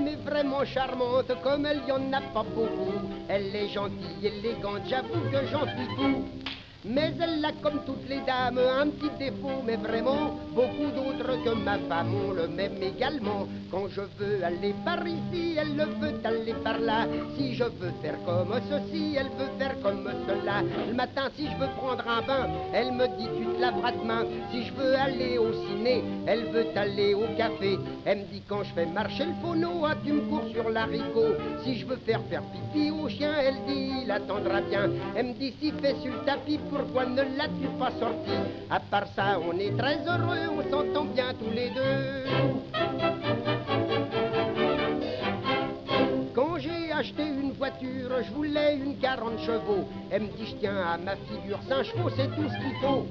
femme est vraiment charmante, comme elle y en a pas beaucoup. Elle est gentille, élégante, j'avoue que j'en suis fou. Mais elle a, comme toutes les dames, un petit défaut, mais vraiment, beaucoup d'autres que ma femme ont le même également. Quand je veux aller par ici, elle veut aller par là. Si je veux faire comme ceci, elle veut faire comme cela. Le matin, si je veux prendre un bain, elle me dit tu te laveras demain. Si je veux aller au ciné, elle veut aller au café. Elle me dit quand je fais marcher le phono, ah, tu me cours sur l'haricot. Si je veux faire pipi au chien, elle dit il attendra bien. Elle me dit si fait sur le tapis, pourquoi ne l'as-tu pas sorti? À part ça, on est très heureux, on s'entend bien tous les deux. Quand j'ai acheté une voiture, je voulais une 40 chevaux. Elle me dit je tiens à ma figure, 5 chevaux c'est tout ce qu'il faut.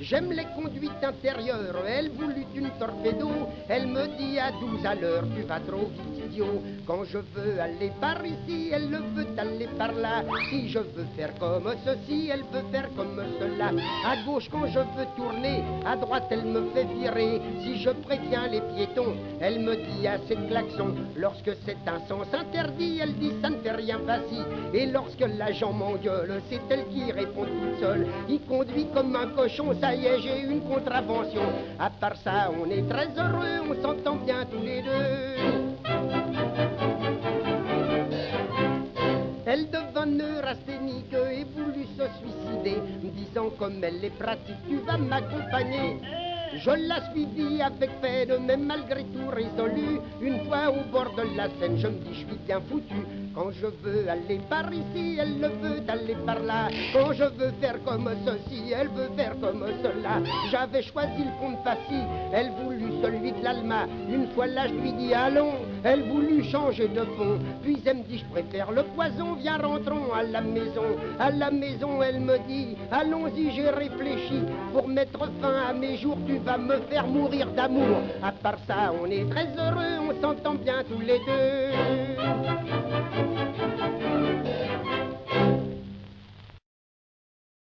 J'aime les conduites intérieures, elle voulut une torpedo. Elle me dit à 12 à l'heure, tu vas trop vite idiot. Quand je veux aller par ici, elle veut aller par là. Si je veux faire comme ceci, elle veut faire comme cela. À gauche quand je veux tourner, à droite elle me fait virer. Si je préviens les piétons, elle me dit assez de klaxons. Lorsque c'est un sens interdit, elle dit ça ne fait rien, vas-y. Et lorsque l'agent m'engueule, c'est elle qui répond toute seule. Il conduit comme un cochon, ça y est, j'ai une contravention. À part ça, on est très heureux, on s'entend bien tous les deux. Elle devint neurasthénique et voulut se suicider, me disant comme elle est pratique, tu vas m'accompagner. Je la suivis avec peine, mais malgré tout résolu. Une fois au bord de la Seine, je me dis, je suis bien foutu. Quand je veux aller par ici, elle veut aller par là. Quand je veux faire comme ceci, elle veut faire comme cela. J'avais choisi le pont de Passy, elle voulut celui de l'Alma. Une fois là, je lui dis, allons, elle voulut changer de pont. Puis elle me dit, je préfère le poison, viens rentrons à la maison. À la maison, elle me dit, allons-y, j'ai réfléchi. Pour mettre fin à mes jours, tu vas me faire mourir d'amour. À part ça, on est très heureux, on s'entend bien tous les deux.